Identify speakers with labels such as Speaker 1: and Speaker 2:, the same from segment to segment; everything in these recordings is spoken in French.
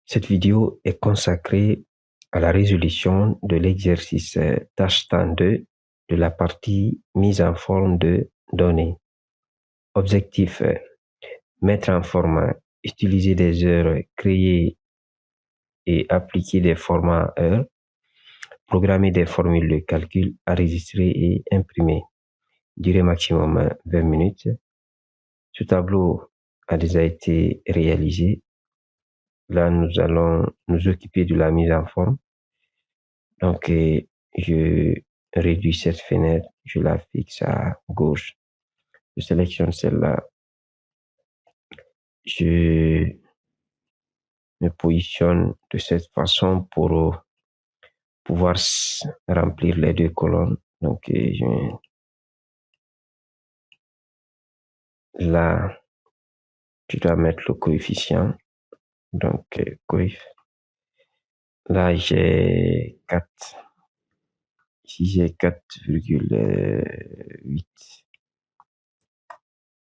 Speaker 1: Cette vidéo est consacrée à la résolution de l'exercice tâche temps 2 de la partie mise en forme de données. Objectif, mettre en format, utiliser des heures, créer et appliquer des formats heures, programmer des formules de calcul, enregistrer et imprimer. Durée maximum 20 minutes. Ce tableau a déjà été réalisé. Là, nous allons nous occuper de la mise en forme. Donc, je réduis cette fenêtre, je la fixe à gauche. Je sélectionne celle-là. Je me positionne de cette façon pour pouvoir remplir les deux colonnes. Donc, là, tu dois mettre le coefficient. Donc, là, j'ai 4. Ici, j'ai 4,8.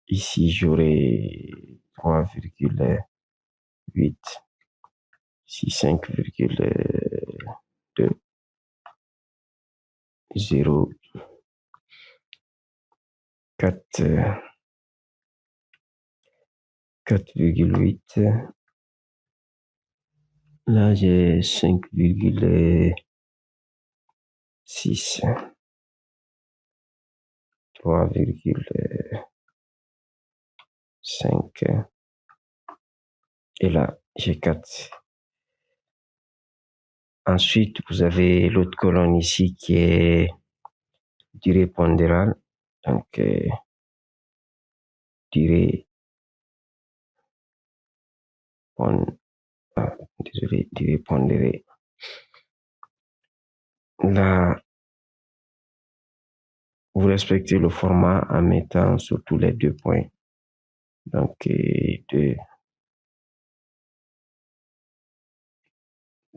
Speaker 1: Ici, j'aurai 3,8. Ici, 5,2. 0, 4,8. Là, j'ai 5,6. 3,5. Et là, j'ai 4. Ensuite, vous avez l'autre colonne ici qui est durée pondérale. Donc, durée pondérée. Là, vous respectez le format en mettant sur tous les 2 points. Donc, 2,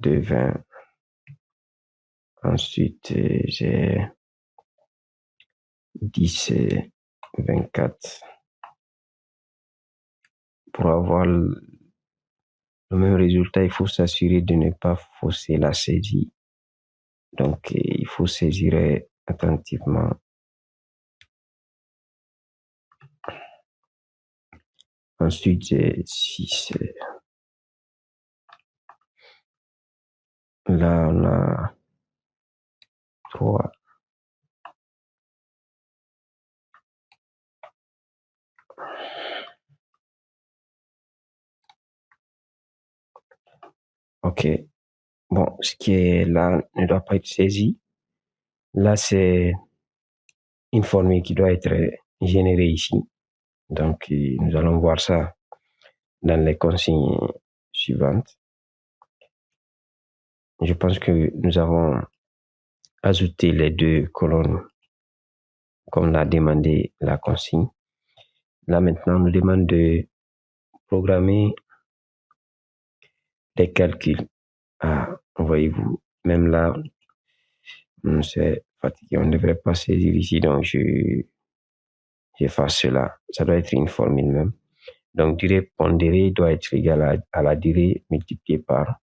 Speaker 1: 20. Ensuite, j'ai 10, 24. Pour avoir le même résultat, il faut s'assurer de ne pas fausser la saisie. Donc, il faut saisir attentivement. Ensuite, j'ai 6. Là, on a 3. OK. Bon, ce qui est là ne doit pas être saisi. Là, c'est une formule qui doit être générée ici. Donc, nous allons voir ça dans les consignes suivantes. Je pense que nous avons ajouté les 2 colonnes comme l'a demandé la consigne. Là, maintenant, on nous demande de programmer des calculs. Voyez-vous, même là, on s'est fatigué, on ne devrait pas saisir ici, donc j'efface cela. Ça doit être une formule même. Donc, durée pondérée doit être égale à la durée multipliée par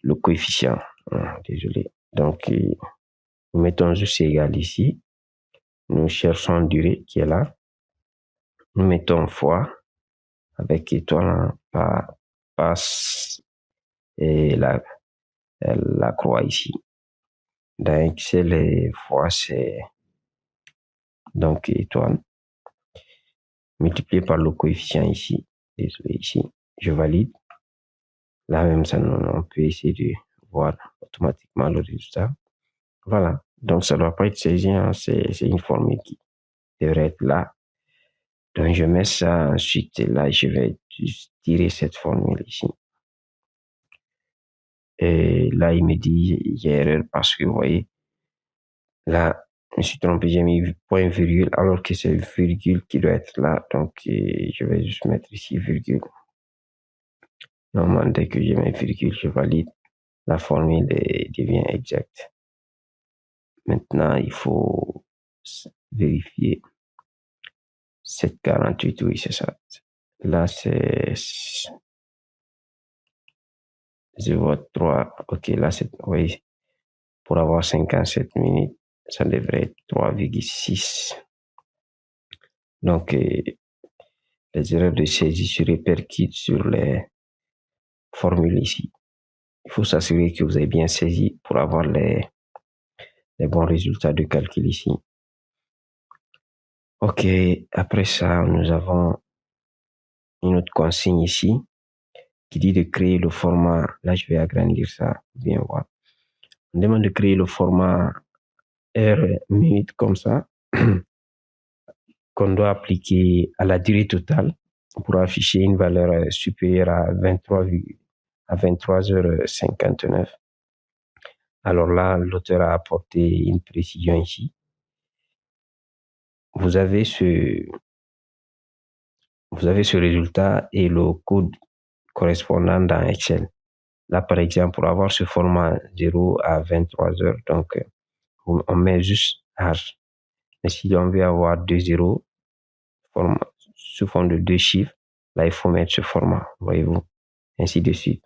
Speaker 1: le coefficient. Désolé. Donc, nous mettons juste égal ici. Nous cherchons durée qui est là. Nous mettons fois avec étoile passe et la croix ici. Dans Excel, les fois, c'est donc étoile multiplié par le coefficient ici. Désolé, ici. Je valide. Là même, ça, on peut essayer de voir automatiquement le résultat. Voilà. Donc, ça ne doit pas être saisi. C'est une formule qui devrait être là. Donc, je mets ça. Ensuite, là, je vais juste tirer cette formule ici. Et là, il me dit, il y a erreur parce que, vous voyez, là, je me suis trompé, j'ai mis point virgule alors que c'est virgule qui doit être là. Donc, je vais juste mettre ici virgule. Normalement, dès que je mets virgule, je valide. La formule devient exacte. Maintenant, il faut vérifier. 7,48, oui, c'est ça. Là, c'est je vois 3. Ok, là, oui, pour avoir 57 minutes, ça devrait être 3,6. Donc, les erreurs de saisie se répercutent sur les formules ici. Il faut s'assurer que vous avez bien saisi pour avoir les bons résultats de calcul ici. Ok, après ça, nous avons une autre consigne ici qui dit de créer le format. Là, je vais agrandir ça, bien voir. On demande de créer le format heure minute comme ça qu'on doit appliquer à la durée totale pour afficher une valeur supérieure à 23h59. Alors là, l'auteur a apporté une précision ici. Vous avez ce résultat et le code correspondant dans Excel. Là, par exemple, pour avoir ce format 0 à 23 heures, donc on met juste H. Mais si on veut avoir 2 zéros sous forme de 2 chiffres, là, il faut mettre ce format, voyez-vous, ainsi de suite.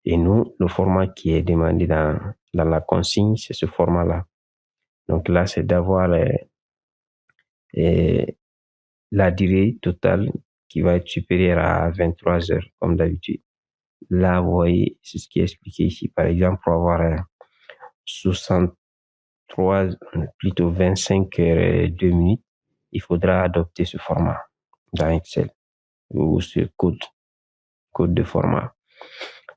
Speaker 1: Et nous, le format qui est demandé dans la consigne, c'est ce format-là. Donc là, c'est d'avoir la durée totale qui va être supérieure à 23 heures, comme d'habitude. Là, vous voyez, c'est ce qui est expliqué ici. Par exemple, pour avoir 63, plutôt 25 heures et 2 minutes, il faudra adopter ce format dans Excel ou ce code de format.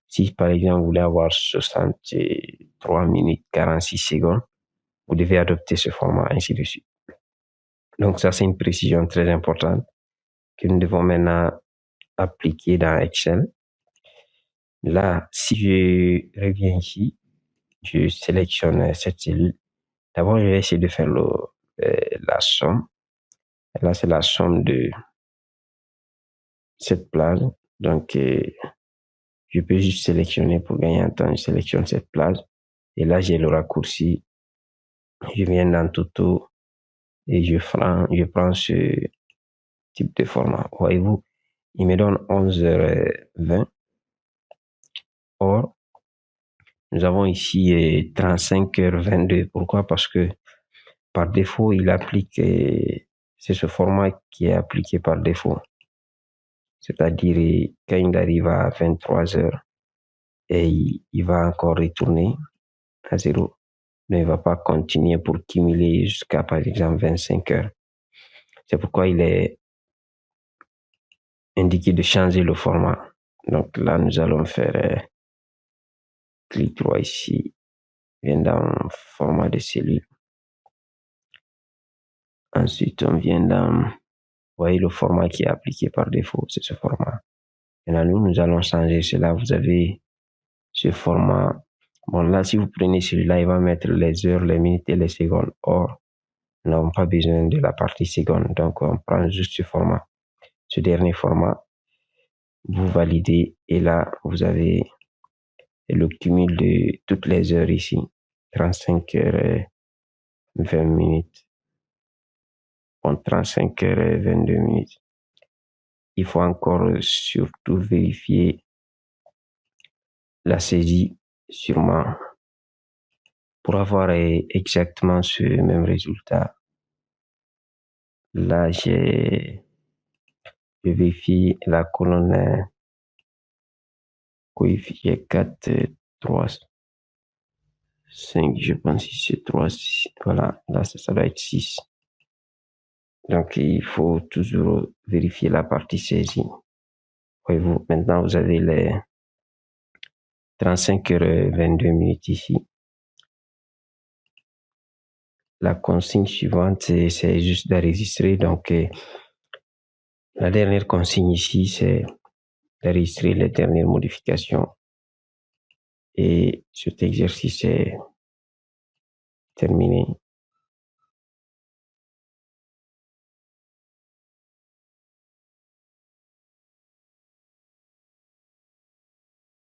Speaker 1: Si, par exemple, vous voulez avoir 63 minutes 46 secondes, vous devez adopter ce format, ainsi de suite. Donc, ça, c'est une précision très importante que nous devons maintenant appliquer dans Excel. Là, si je reviens ici, je sélectionne cette cellule. D'abord, je vais essayer de faire la somme. Là, c'est la somme de cette plage. Donc, je peux juste sélectionner pour gagner un temps. Je sélectionne cette plage. Et là, j'ai le raccourci. Je viens dans Toto et je prends ce type de format. Voyez-vous, il me donne 11h20. Or, nous avons ici 35h22. Pourquoi? Parce que par défaut, il applique, c'est ce format qui est appliqué par défaut. C'est-à-dire, quand il arrive à 23 heures, et il va encore retourner à 0, mais il ne va pas continuer pour cumuler jusqu'à, par exemple, 25 heures. C'est pourquoi il est indiqué de changer le format. Donc là, nous allons faire clic droit ici, vient dans format de cellule. Ensuite, on vient dans, vous voyez le format qui est appliqué par défaut, c'est ce format. Maintenant, nous allons changer cela. Vous avez ce format. Bon, là, si vous prenez celui-là, il va mettre les heures, les minutes et les secondes. Or, nous n'avons pas besoin de la partie seconde. Donc, on prend juste ce format. Ce dernier format, vous validez et là, vous avez le cumul de toutes les heures ici. 35 heures et 20 minutes. Bon, 35 heures et 22 minutes. Il faut encore surtout vérifier la saisie, sûrement, pour avoir exactement ce même résultat. Là, je vérifie la colonne coefficient 4, 3, 5, je pense que c'est 3, 6. Voilà, là, ça doit être 6. Donc, il faut toujours vérifier la partie saisie. Voyez-vous, maintenant, vous avez les 35 heures et 22 minutes ici. La consigne suivante, c'est juste d'enregistrer. Donc, la dernière consigne ici, c'est d'enregistrer les dernières modifications. Et cet exercice est terminé.